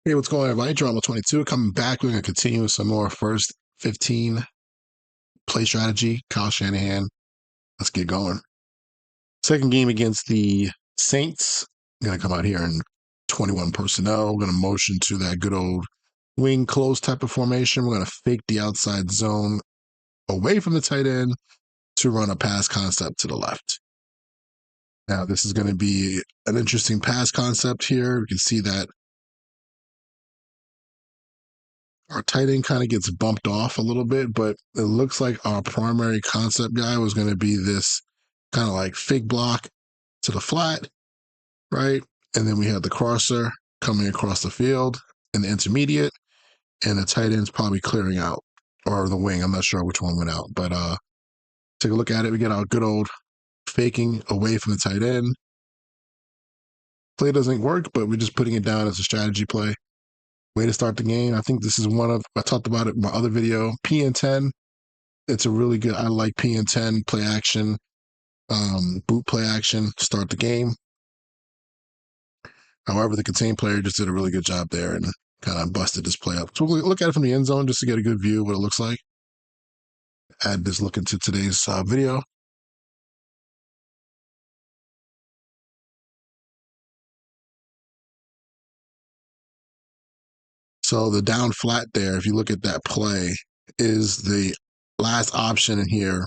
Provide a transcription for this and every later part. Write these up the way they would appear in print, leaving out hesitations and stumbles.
Hey, what's going on, everybody? Drama 22 coming back. We're going to continue with some more first 15 play strategy. Kyle Shanahan. Let's get going. Second game against the Saints. I'm going to come out here in 21 personnel. We're going to motion to that good old wing close type of formation. We're going to fake the outside zone away from the tight end to run a pass concept to the left. Now, this is going to be an interesting pass concept here. We can see that our tight end kind of gets bumped off a little bit, but it looks like our primary concept guy was going to be this kind of like fake block to the flat, right? And then we have the crosser coming across the field in the intermediate, and the tight end's probably clearing out, or the wing. I'm not sure which one went out, but take a look at it. We get our good old faking away from the tight end. Play doesn't work, but we're just putting it down as a strategy play. Way to start the game. I think this is I talked about it in my other video, P and 10. It's a really good, I like P and 10, play action, boot play action, start the game. However, the contain player just did a really good job there and kind of busted this play up. So we'll look at it from the end zone just to get a good view of what it looks like. Add this look into today's video. So the down flat there, if you look at that play, is the last option in here.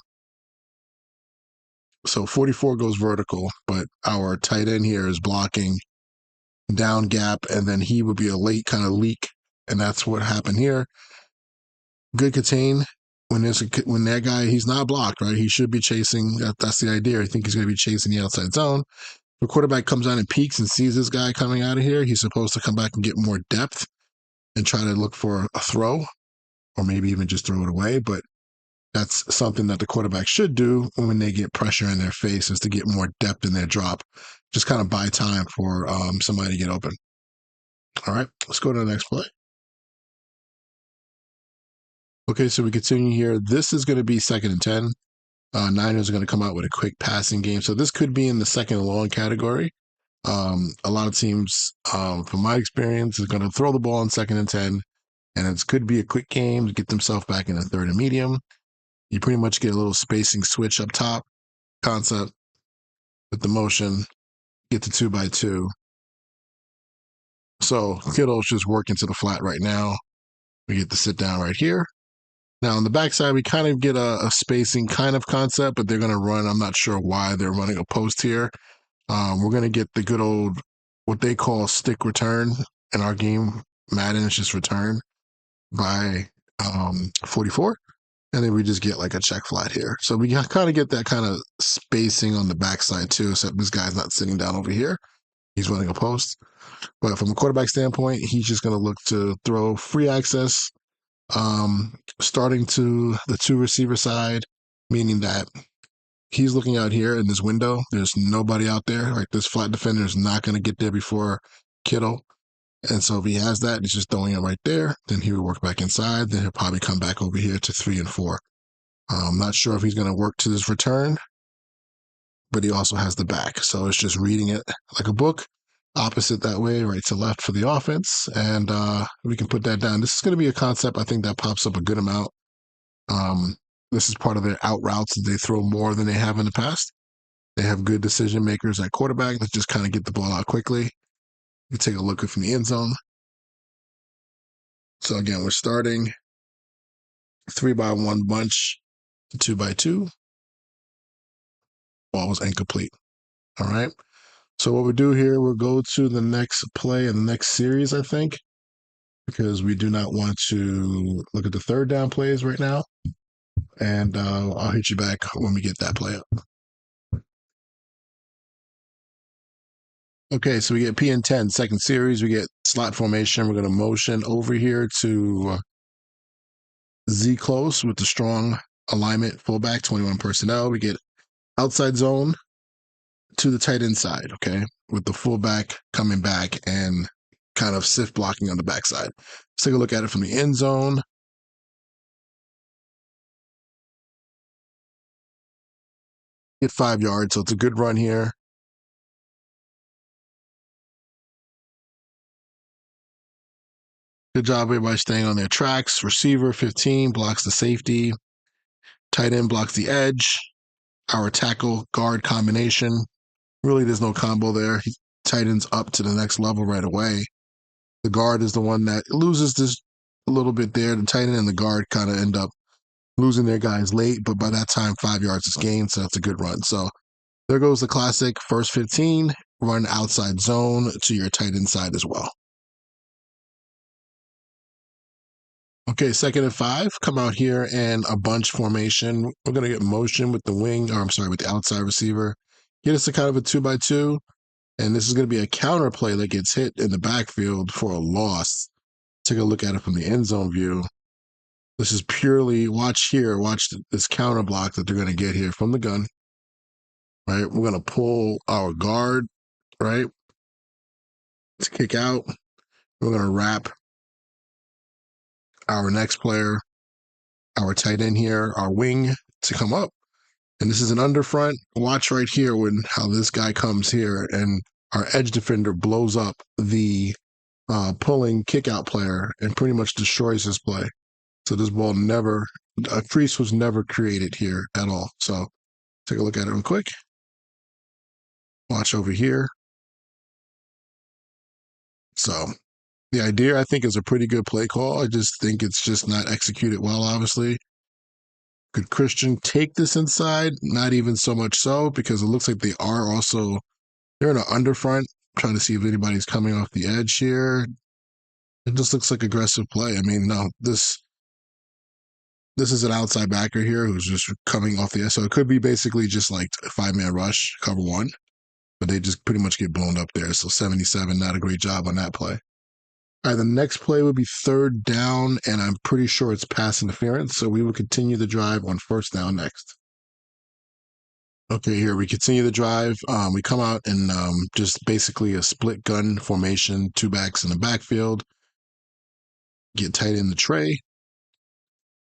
So 44 goes vertical, but our tight end here is blocking down gap, and then he would be a late kind of leak, and that's what happened here. Good contain when that guy, he's not blocked, right? He should be chasing. That's the idea. I think he's going to be chasing the outside zone. The quarterback comes out and peeks and sees this guy coming out of here. He's supposed to come back and get more depth and try to look for a throw, or maybe even just throw it away. But that's something that the quarterback should do when they get pressure in their face, is to get more depth in their drop. Just kind of buy time for somebody to get open. All right, let's go to the next play. Okay, so we continue here. This is going to be 2nd and 10. Niners are going to come out with a quick passing game. So this could be in the second and long category. A lot of teams, from my experience, is going to throw the ball in 2nd and 10, and it could be a quick game to get themselves back in a 3rd and medium. You pretty much get a little spacing switch up top concept with the motion, get to 2x2. So Kittle's just working to the flat right now. We get the sit down right here. Now on the backside, we kind of get a spacing kind of concept, but they're going to run. I'm not sure why they're running a post here. We're going to get the good old, what they call stick return in our game. Madden is just return by 44. And then we just get like a check flat here. So we kind of get that kind of spacing on the backside too, except this guy's not sitting down over here. He's running a post. But from a quarterback standpoint, he's just going to look to throw free access, starting to the 2 receiver side, meaning that he's looking out here in this window. There's nobody out there. Like, this flat defender is not going to get there before Kittle. And so if he has that, he's just throwing it right there. Then he would work back inside. Then he'll probably come back over here to 3 and 4. I'm not sure if he's going to work to this return, but he also has the back. So it's just reading it like a book, opposite that way, right to left for the offense. And we can put that down. This is going to be a concept, I think, that pops up a good amount. This is part of their out routes that they throw more than they have in the past. They have good decision makers at quarterback that just kind of get the ball out quickly. You take a look from the end zone. So again, we're starting 3-by-1 bunch to 2-by-2. Ball was incomplete. All right. So what we do here, we'll go to the next play in the next series, I think, because we do not want to look at the 3rd down plays right now. And I'll hit you back when we get that play up. Okay, so we get P and 10, 2nd series. We get slot formation. We're going to motion over here to Z close with the strong alignment, fullback, 21 personnel. We get outside zone to the tight end side, okay, with the fullback coming back and kind of sift blocking on the backside. Let's take a look at it from the end zone. Get 5 yards, so it's a good run here. Good job, everybody staying on their tracks. Receiver 15 blocks the safety. Tight end blocks the edge. Our tackle guard combination. Really, there's no combo there. He tightens up to the next level right away. The guard is the one that loses this a little bit there. The tight end and the guard kind of end up losing their guys late, but by that time, 5 yards is gained, so that's a good run. So there goes the classic first 15, run outside zone to your tight end side as well. Okay, 2nd and 5, come out here and a bunch formation. We're going to get motion with the wing, or I'm sorry, with the outside receiver. Get us a kind of a 2x2, and this is going to be a counter play that gets hit in the backfield for a loss. Take a look at it from the end zone view. This is purely, watch here, watch this counter block that they're going to get here from the gun, right? We're going to pull our guard, right, to kick out. We're going to wrap our next player, our tight end here, our wing to come up. And this is an under front. Watch right here when how this guy comes here and our edge defender blows up the pulling kick out player and pretty much destroys his play. So this ball never, a crease was never created here at all. So take a look at it real quick. Watch over here. So the idea, I think, is a pretty good play call. I just think it's just not executed well, obviously. Could Christian take this inside? Not even so much so, because it looks like they are also, they're in an underfront, trying to see if anybody's coming off the edge here. It just looks like aggressive play. I mean, no, this is an outside backer here who's just coming off the edge. So it could be basically just like a 5-man rush, cover one, but they just pretty much get blown up there. So 77, not a great job on that play. All right, the next play would be 3rd down, and I'm pretty sure it's pass interference. So we will continue the drive on 1st down next. Okay, here we continue the drive. We come out and just basically a split gun formation, 2 backs in the backfield. Get tight in the tray.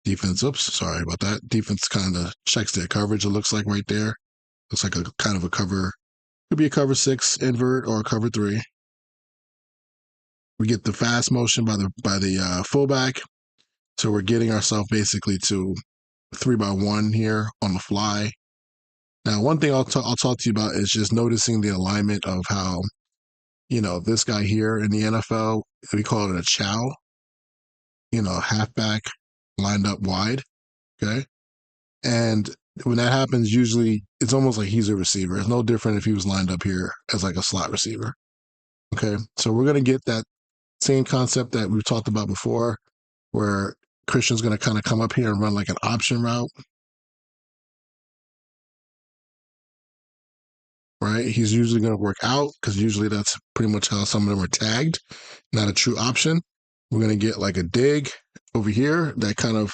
Defense, oops, sorry about that. Defense kind of checks their coverage, it looks like right there. Looks like a kind of a cover. Could be a cover 6 invert or a cover 3. We get the fast motion by the fullback. So we're getting ourselves basically to 3-by-1 here on the fly. Now, one thing I'll talk to you about is just noticing the alignment of how, this guy here in the NFL, we call it a chow, halfback lined up wide. Okay. And when that happens, usually it's almost like he's a receiver. It's no different if he was lined up here as like a slot receiver. Okay. So we're going to get that same concept that we've talked about before, where Christian's going to kind of come up here and run like an option route. Right? He's usually going to work out because usually that's pretty much how some of them are tagged, not a true option. We're going to get like a dig over here, that kind of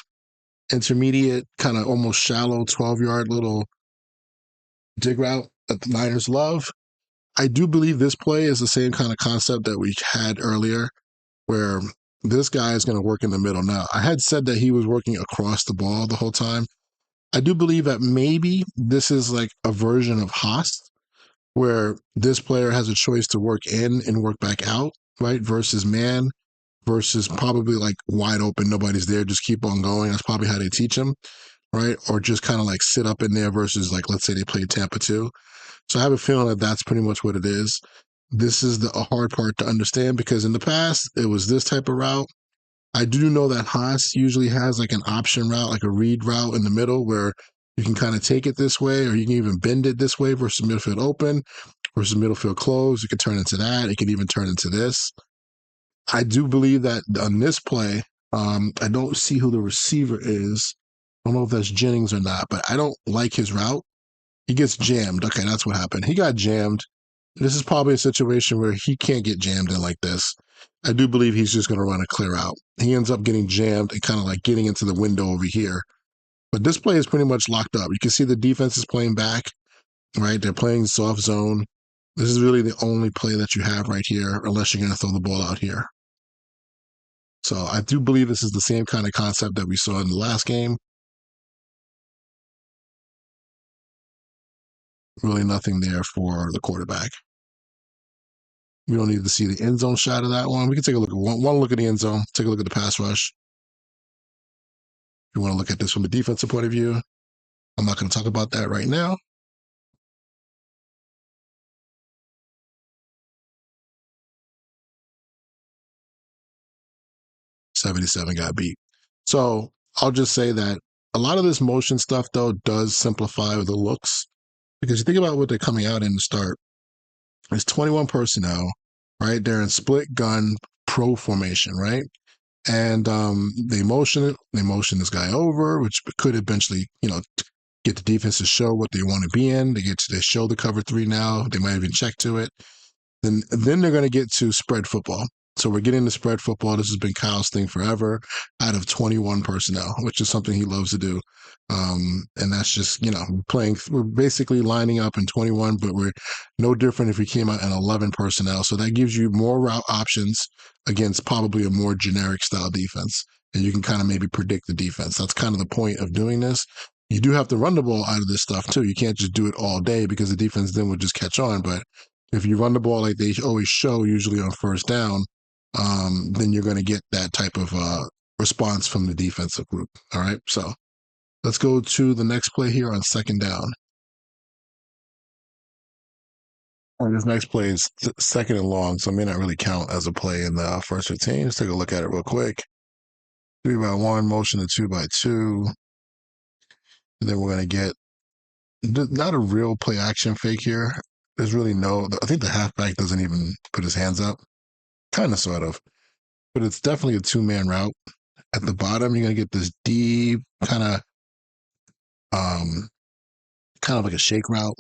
intermediate, kind of almost shallow 12-yard little dig route that the Niners love. I do believe this play is the same kind of concept that we had earlier, where this guy is going to work in the middle. Now, I had said that he was working across the ball the whole time. I do believe that maybe this is like a version of Haas, where this player has a choice to work in and work back out, right? Versus man, versus probably like wide open, nobody's there, just keep on going. That's probably how they teach him, right? Or just kind of like sit up in there versus like, let's say they played Tampa 2. So I have a feeling that that's pretty much what it is. This is a hard part to understand because in the past, it was this type of route. I do know that Haas usually has like an option route, like a read route in the middle where you can kind of take it this way, or you can even bend it this way versus midfield open versus middle field closed. You can turn into that. It can even turn into this. I do believe that on this play, I don't see who the receiver is. I don't know if that's Jennings or not, but I don't like his route. He gets jammed. Okay, that's what happened. He got jammed. This is probably a situation where he can't get jammed in like this. I do believe he's just going to run a clear out. He ends up getting jammed and kind of like getting into the window over here. But this play is pretty much locked up. You can see the defense is playing back, right? They're playing soft zone. This is really the only play that you have right here, unless you're going to throw the ball out here. So I do believe this is the same kind of concept that we saw in the last game. Really nothing there for the quarterback. We don't need to see the end zone shot of that one. We can take a look at one look at the end zone, take a look at the pass rush. If you want to look at this from a defensive point of view, I'm not going to talk about that right now. 77 got beat. So I'll just say that a lot of this motion stuff, though, does simplify the looks because you think about what they're coming out in the start. It's 21 personnel, right? They're in split gun pro formation, right? And they motion this guy over, which could eventually, get the defense to show what they want to be in. They show the cover three now. They might even check to it. Then they're going to get to spread football. So we're getting to spread football. This has been Kyle's thing forever out of 21 personnel, which is something he loves to do. And that's just, we're basically lining up in 21, but we're no different if we came out in 11 personnel. So that gives you more route options against probably a more generic style defense. And you can kind of maybe predict the defense. That's kind of the point of doing this. You do have to run the ball out of this stuff too. You can't just do it all day because the defense then would just catch on. But if you run the ball like they always show, usually on first down, then you're going to get that type of response from the defensive group. All right. So let's go to the next play here on second down. And this next play is second and long, so it may not really count as a play in the first 15. Let's take a look at it real quick. 3-by-1, motion to 2-by-2. And then we're going to get not a real play action fake here. There's really I think the halfback doesn't even put his hands up. Kind of, sort of. But it's definitely a two-man route. At the bottom, you're going to get this deep kind of like a shake route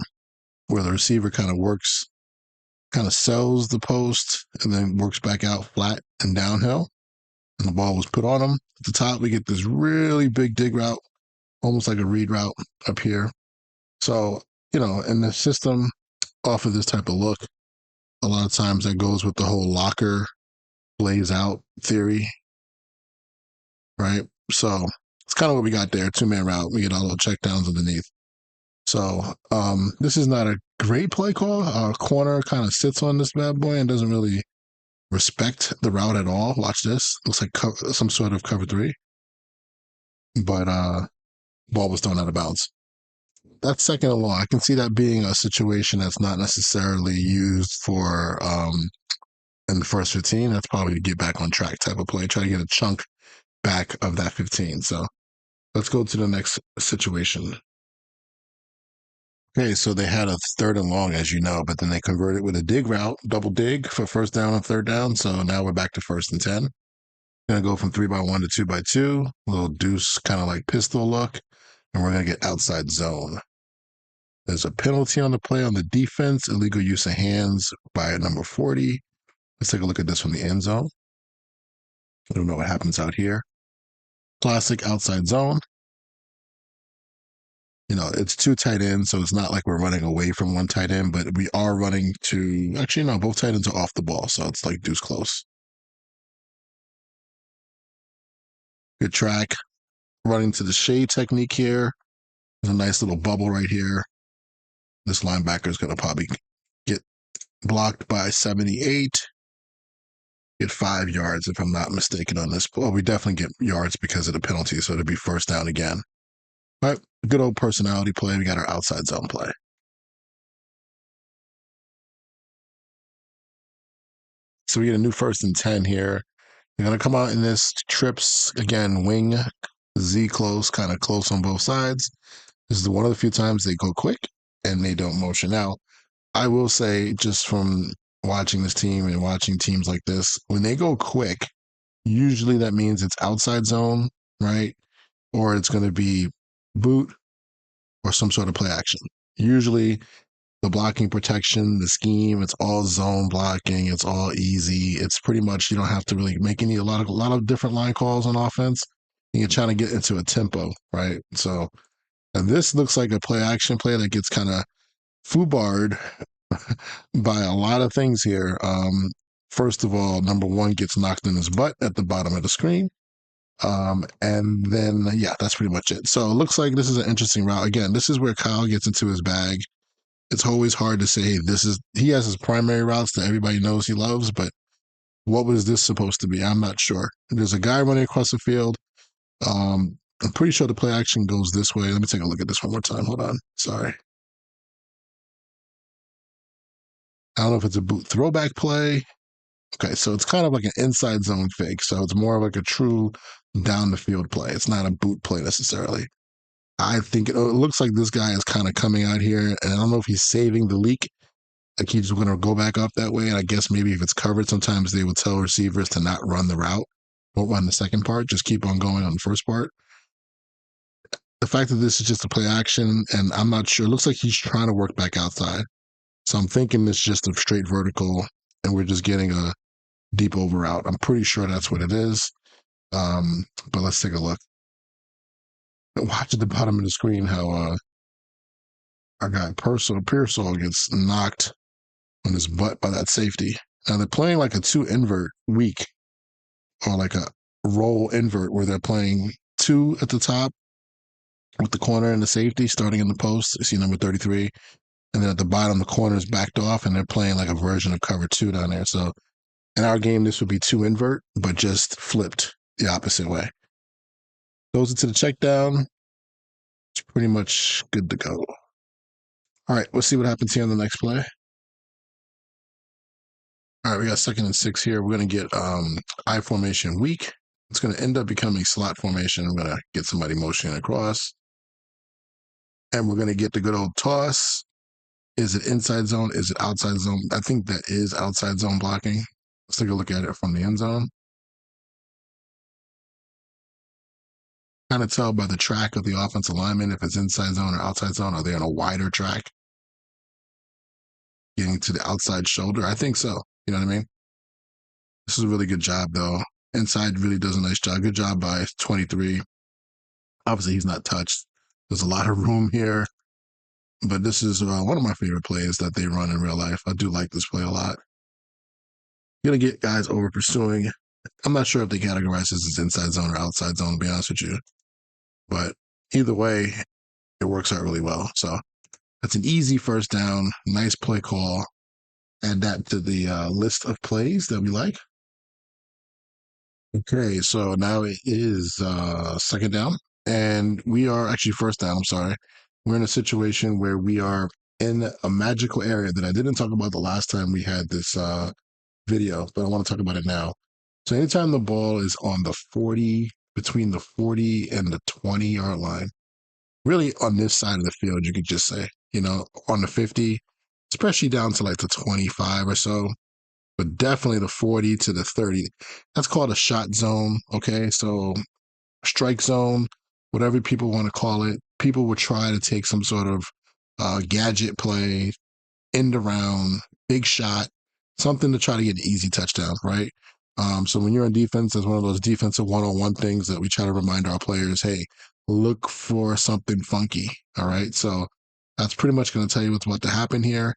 where the receiver kind of sells the post and then works back out flat and downhill. And the ball was put on him. At the top, we get this really big dig route, almost like a read route up here. So, in the system off of this type of look, a lot of times that goes with the whole locker plays out theory, right? So it's kind of what we got there, two-man route. We get all the check downs underneath. So this is not a great play call. Our corner kind of sits on this bad boy and doesn't really respect the route at all. Watch this. Looks like some sort of cover three. But ball was thrown out of bounds. That's second and long. I can see that being a situation that's not necessarily used for in the first 15. That's probably to get back on track type of play. Try to get a chunk back of that 15. So let's go to the next situation. Okay, so they had a third and long, as you know, but then they converted with a dig route, double dig for first down and third down. So now we're back to 1st and 10. Gonna go from 3-by-1 to 2-by-2, little deuce kind of like pistol look, and we're gonna get outside zone. There's a penalty on the play on the defense, illegal use of hands by number 40. Let's take a look at this from the end zone. I don't know what happens out here. Classic outside zone. It's two tight ends, so it's not like we're running away from one tight end, but we are running to, actually, no, both tight ends are off the ball, so it's like deuce close. Good track. Running to the shade technique here. There's a nice little bubble right here. This linebacker is going to probably get blocked by 78. Get 5 yards, if I'm not mistaken, on this. Well, we definitely get yards because of the penalty, so it'll be first down again. But good old personality play. We got our outside zone play. So we get a new 1st and 10 here. We're going to come out in this trips, again, wing, Z close, kind of close on both sides. This is one of the few times they go quick and they don't motion. Now, I will say, just from watching this team and watching teams like this, when they go quick, usually that means it's outside zone, right? Or it's going to be boot or some sort of play action. Usually the blocking protection, the scheme, it's all zone blocking. It's all easy. It's pretty much, you don't have to really make a lot of different line calls on offense. And you're trying to get into a tempo, right? So, and this looks like a play action play that gets kind of foobarred by a lot of things here. First of all, number one gets knocked in his butt at the bottom of the screen. And then, yeah, that's pretty much it. So it looks like this is an interesting route. Again, this is where Kyle gets into his bag. it's always hard to say, hey, this is, he has his primary routes that everybody knows he loves, but what was this supposed to be? I'm not sure. There's a guy running across the field. I'm pretty sure the play action goes this way. Let me take a look at this one more time. Hold on. Sorry. I don't know if it's a boot throwback play. Okay, so it's kind of like an inside zone fake. So it's more like a true down the field play. It's not a boot play necessarily. I think it looks like this guy is kind of coming out here, and I don't know if he's saving the leak. Like he's going to go back up that way. And I guess maybe if it's covered, sometimes they will tell receivers to not run the route, don't run the second part, just keep on going on the first part. The fact that this is just a play action, and I'm not sure, it looks like he's trying to work back outside. So I'm thinking it's just a straight vertical, and we're just getting a deep over route. I'm pretty sure that's what it is. But let's take a look. Watch at the bottom of the screen how our guy Pearsall gets knocked on his butt by that safety. Now they're playing like a two invert weak, or like a roll invert where they're playing two at the top with the corner and the safety starting in the post. You see number 33. And then at the bottom, the corner is backed off and they're playing like a version of cover two down there. So in our game, this would be two invert, but just flipped the opposite way. Goes into the check down. It's pretty much good to go. All right, we'll see what happens here on the next play. All right, we got 2nd and 6 here. We're going to get I formation weak. It's going to end up becoming slot formation. I'm going to get somebody motioning across. And we're going to get the good old toss. Is it inside zone? Is it outside zone? I think that is outside zone blocking. Let's take a look at it from the end zone. Kind of tell by the track of the offensive lineman if it's inside zone or outside zone. Are they on a wider track? Getting to the outside shoulder? I think so. You know what I mean? This is a really good job, though. Inside really does a nice job. Good job by 23. Obviously, he's not touched. There's a lot of room here. But this is one of my favorite plays that they run in real life. I do like this play a lot. Going to get guys over pursuing. I'm not sure if they categorize this as inside zone or outside zone, to be honest with you. But either way, it works out really well. So that's an easy first down. Nice play call. Add that to the list of plays that we like. Okay, so now it is 2nd down. And we are actually 1st down. I'm sorry. We're in a situation where we are in a magical area that I didn't talk about the last time we had this video, but I want to talk about it now. So anytime the ball is on the 40, between the 40 and the 20-yard line, really on this side of the field, you could just say, on the 50, especially down to like the 25 or so, but definitely the 40 to the 30. That's called a shot zone. Okay. So strike zone, whatever people want to call it, people will try to take some sort of gadget play, end around, big shot, something to try to get an easy touchdown, right? So when you're on defense, there's one of those defensive one-on-one things that we try to remind our players, hey, look for something funky, all right? So that's pretty much going to tell you what's about to happen here.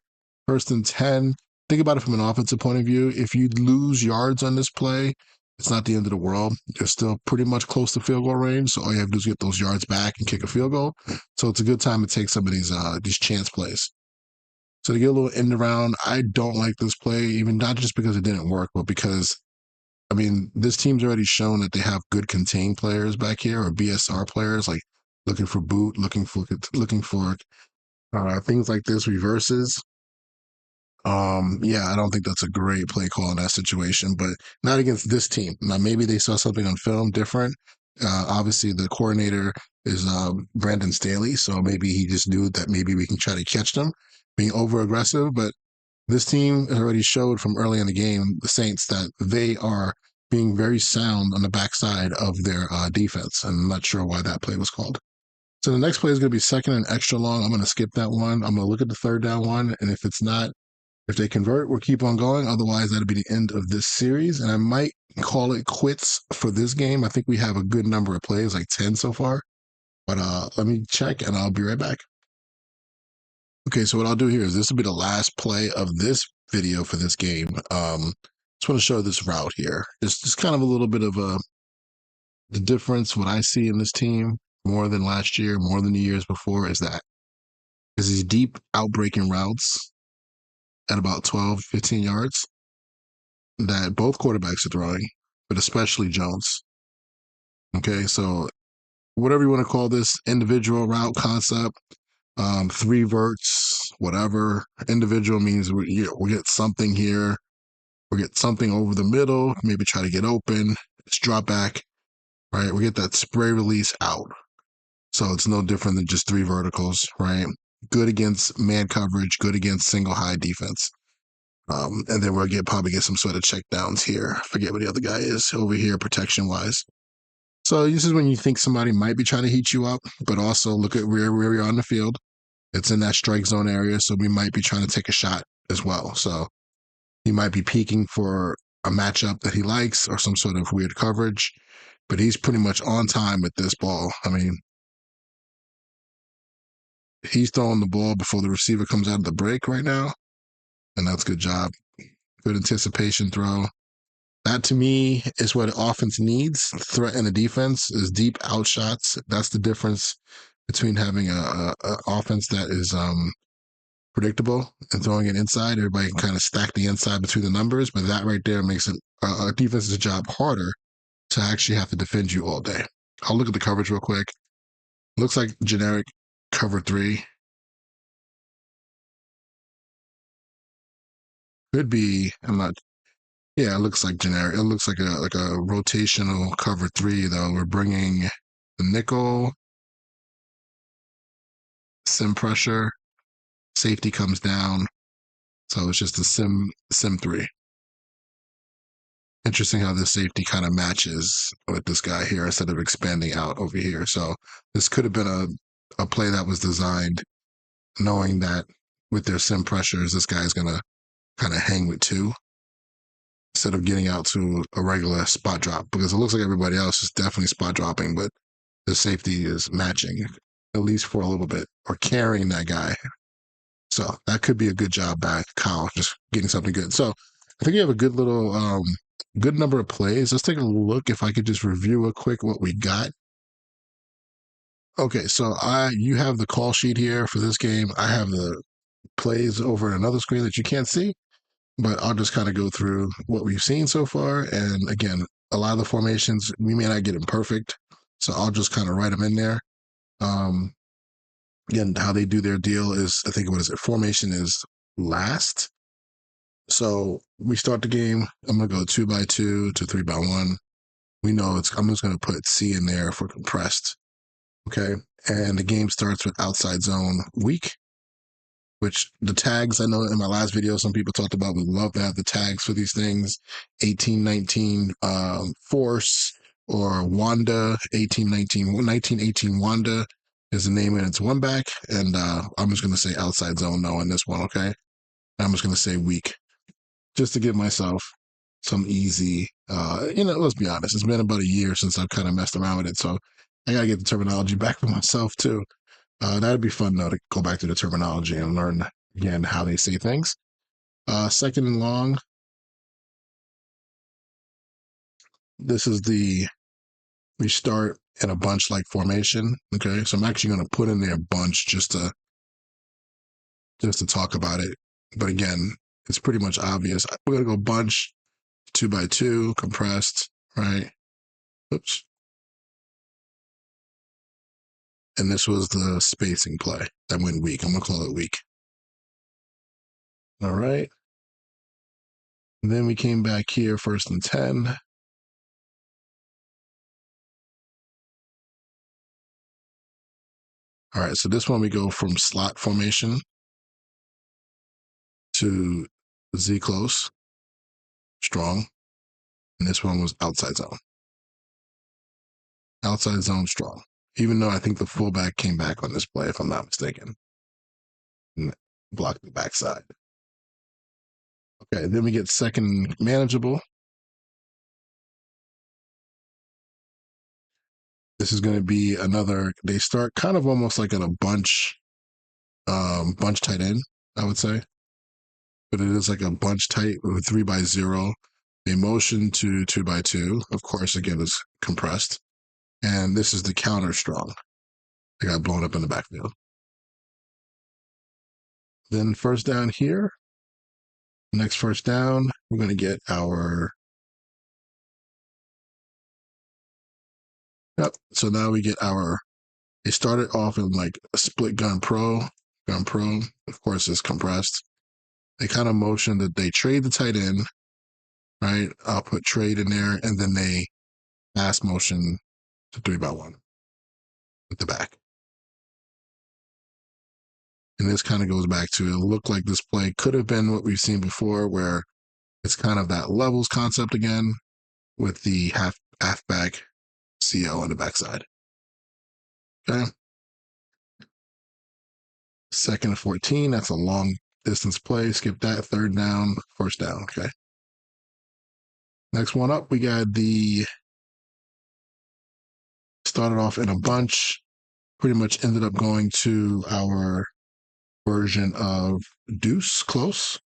1st and 10. Think about it from an offensive point of view. If you lose yards on this play, it's not the end of the world. You're still pretty much close to field goal range, so all you have to do is get those yards back and kick a field goal. So it's a good time to take some of these chance plays. So to get a little end around, I don't like this play, even not just because it didn't work, but because, I mean, this team's already shown that they have good contained players back here, or BSR players, like looking for boot, looking for things like this, reverses. Yeah, I don't think that's a great play call in that situation, but not against this team. Now, maybe they saw something on film different. Obviously, the coordinator is Brandon Staley, so maybe he just knew that maybe we can try to catch them being over aggressive. But this team has already showed from early in the game, the Saints, that they are being very sound on the backside of their defense. And I'm not sure why that play was called. So the next play is going to be 2nd and extra long. I'm going to skip that one. I'm going to look at the 3rd down one, and if they convert, we'll keep on going. Otherwise, that'll be the end of this series. And I might call it quits for this game. I think we have a good number of plays, like 10 so far. But let me check and I'll be right back. Okay, so what I'll do here is this will be the last play of this video for this game. Just want to show this route here. It's just kind of a little bit of the difference. What I see in this team more than last year, more than the years before, is that is these deep outbreaking routes at about 12, 15 yards that both quarterbacks are throwing, but especially Jones. Okay, so whatever you want to call this individual route concept, three verts, whatever. Individual means we get something here, we get something over the middle, maybe try to get open, it's drop back, right? We get that spray release out. So it's no different than just three verticals, right? Good against man coverage, good against single high defense. And then we'll probably get some sort of check downs here. I forget what the other guy is over here, protection wise. So this is when you think somebody might be trying to heat you up, but also look at where we are on the field. It's in that strike zone area, so we might be trying to take a shot as well. So he might be peeking for a matchup that he likes or some sort of weird coverage, but he's pretty much on time with this ball. I mean, he's throwing the ball before the receiver comes out of the break right now, and that's a good job. Good anticipation throw. That to me is what offense needs. Threat and a defense is deep outshots. That's the difference between having a offense that is predictable and throwing it inside. Everybody can kind of stack the inside between the numbers, but that right there makes it a defense's job harder to actually have to defend you all day. I'll look at the coverage real quick. Looks like generic cover three. Could be. I'm not. Yeah, it looks like generic. It looks like a rotational cover three though. We're bringing the nickel, sim pressure, safety comes down, so it's just a sim three. Interesting how this safety kind of matches with this guy here instead of expanding out over here. So this could have been a play that was designed knowing that with their sim pressures, this guy's gonna kind of hang with two instead of getting out to a regular spot drop because it looks like everybody else is definitely spot dropping, but the safety is matching at least for a little bit or carrying that guy. So that could be a good job by Kyle, just getting something good. So I think you have a good little, good number of plays. Let's take a look if I could just review a quick what we got. Okay, so you have the call sheet here for this game. I have the plays over another screen that you can't see, but I'll just kind of go through what we've seen so far. And again, a lot of the formations we may not get them perfect, so I'll just kind of write them in there. Um, Again, how they do their deal is, I think, what is it? Formation is last. So we start the game. I'm gonna go 2x2 to 3x1. We know I'm just gonna put C in there for compressed. Okay, and the game starts with outside zone weak, which the tags, I know in my last video, some people talked about, we love to have the tags for these things. 1819 Force or Wanda, 1819, 1918 Wanda is the name, and it's one back. And I'm just going to say outside zone no in this one, okay? I'm just going to say weak, just to give myself some easy, let's be honest, it's been about a year since I've kind of messed around with it, so I got to get the terminology back for myself too. That'd be fun though to go back to the terminology and learn again how they say things. Second and long. This is we start in a bunch like formation. Okay, so I'm actually going to put in there bunch just to talk about it. But again, it's pretty much obvious. We're going to go bunch 2x2 compressed, right? Oops. And this was the spacing play that went weak. I'm going to call it weak. All right. And then we came back here, 1st and 10. All right, so this one we go from slot formation to Z close, strong. And this one was outside zone. Outside zone, strong. Even though I think the fullback came back on this play, if I'm not mistaken, and blocked the backside. Okay, then we get second manageable. This is going to be another, they start kind of almost like in a bunch tight end, I would say. But it is like a bunch tight with 3x0. They motion to 2x2. Of course, again, it's compressed. And this is the counter strong. They got blown up in the backfield. Then first down here. Next first down, we're going to get our. Yep. So now we get our. They started off in like a split gun pro. Gun pro, of course, is compressed. They kind of motion that they trade the tight end, right? I'll put trade in there, and then they pass motion to 3-by-1 with the back. And this kind of goes back to it looked like this play could have been what we've seen before, where it's kind of that levels concept again with the halfback CO on the backside. Okay. 2nd and 14. That's a long distance play. Skip that. 3rd down, 1st down. Okay. Next one up, we got the started off in a bunch, pretty much ended up going to our version of deuce close.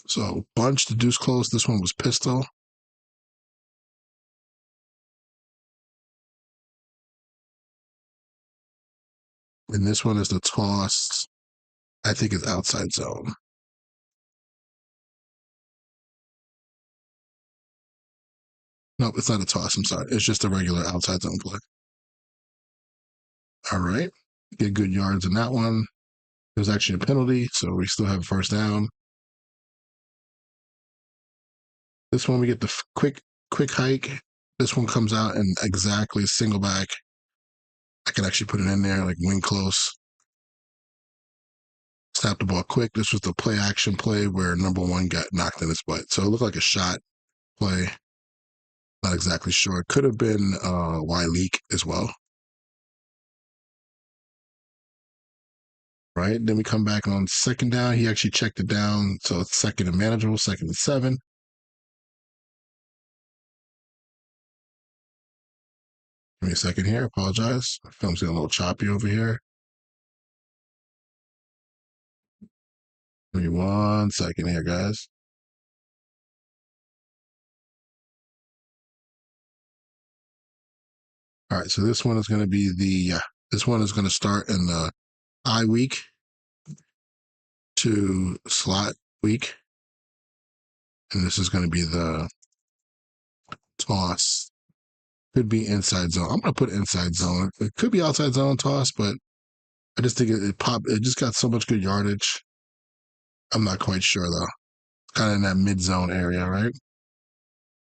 So bunch to deuce close. This one was pistol. And this one is the toss. I think it's outside zone. Nope, it's not a toss. I'm sorry. It's just a regular outside zone play. All right. Get good yards in that one. It was actually a penalty, so we still have 1st down. This one we get the quick hike. This one comes out and exactly single back. I can actually put it in there like wing close. Snap the ball quick. This was the play action play where number 1 got knocked in his butt. So it looked like a shot play. Not exactly sure. It could have been Y leak as well. Right. Then we come back on 2nd down. He actually checked it down. So it's 2nd and manageable, 2nd and 7. Give me a second here. Apologize. My film's getting a little choppy over here. Give me 1 second here, guys. All right, so this one is going to be this one is going to start in the I week to slot week. And this is going to be the toss. Could be inside zone. I'm going to put inside zone. It could be outside zone toss, but I just think it popped. It just got so much good yardage. I'm not quite sure, though. Kind of in that mid zone area, right?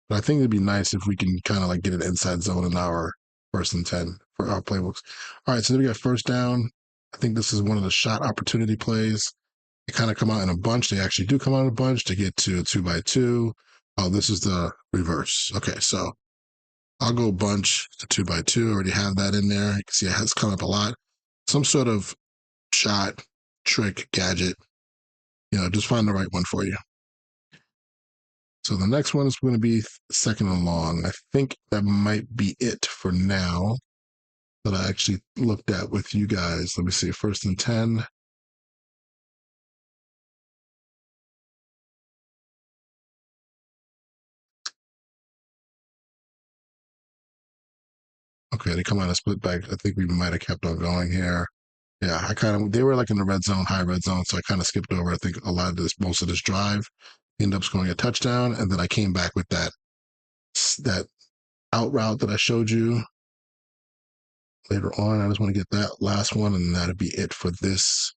But I think it'd be nice if we can kind of like get an inside zone in our 1st and 10 for our playbooks. All right, so then we got 1st down. I think this is one of the shot opportunity plays. They kind of come out in a bunch. They actually do come out in a bunch to get to a 2-by-2. Oh, this is the reverse. Okay, so I'll go bunch to 2-by-2. I already have that in there. You can see it has come up a lot. Some sort of shot, trick, gadget. Just find the right one for you. So the next one is going to be 2nd and long. I think that might be it for now that I actually looked at with you guys. Let me see. 1st and 10. Okay, they come out of split back. I think we might have kept on going here. Yeah, they were like in the red zone, high red zone, so I kind of skipped over, I think, most of this drive. Ended up scoring a touchdown, and then I came back with that out route that I showed you later on. I just want to get that last one, and that'll be it for this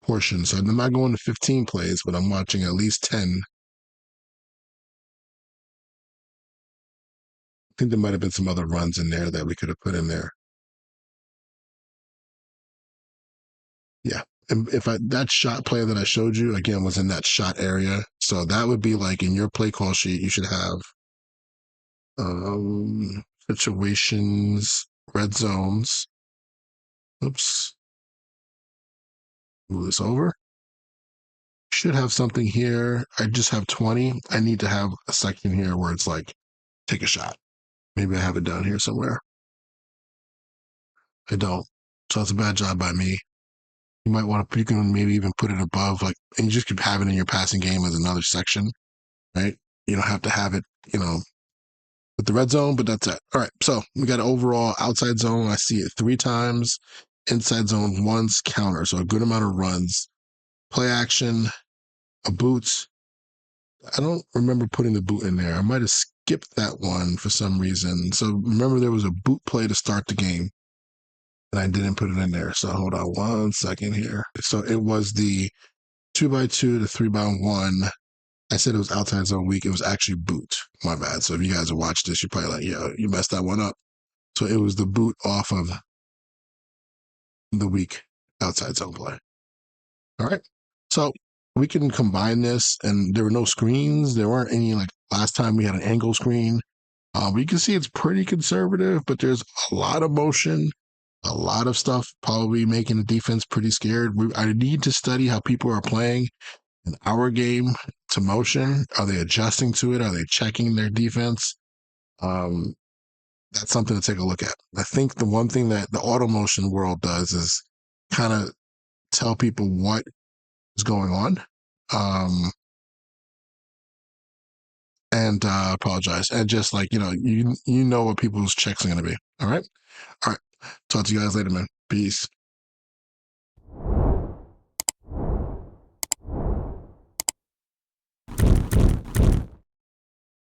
portion. So I'm not going to 15 plays, but I'm watching at least 10. I think there might have been some other runs in there that we could have put in there. Yeah. And if that shot play that I showed you again was in that shot area, so that would be like in your play call sheet, you should have situations, red zones. Oops. Move this over. Should have something here. I just have 20. I need to have a section here where it's like, take a shot. Maybe I have it down here somewhere. I don't. So it's a bad job by me. You might want to, you can maybe even put it above, like, and you just could have it in your passing game as another section, right? You don't have to have it, with the red zone, but that's it. All right. So we got an overall outside zone. I see it 3 times. inside zone once counter, so a good amount of runs, play action, a boot. I don't remember putting the boot in there. I might have skipped that one for some reason. So remember, there was a boot play to start the game, and I didn't put it in there. So hold on 1 second here. So it was the 2x2 to 3x1. I said it was outside zone week. It was actually boot. My bad. So if you guys have watched this, you're probably like, yeah, you messed that one up. So it was the boot off of the week outside zone play. All right. So we can combine this, and there were no screens. There weren't any, like last time we had an angle screen. But you can see it's pretty conservative, but there's a lot of motion, a lot of stuff probably making the defense pretty scared. I need to study how people are playing in our game to motion. Are they adjusting to it? Are they checking their defense? Um, that's something to take a look at. I think the one thing that the auto motion world does is kind of tell people what is going on. And apologize. And just like, you know what people's checks are going to be. All right. All right. Talk to you guys later, man. Peace.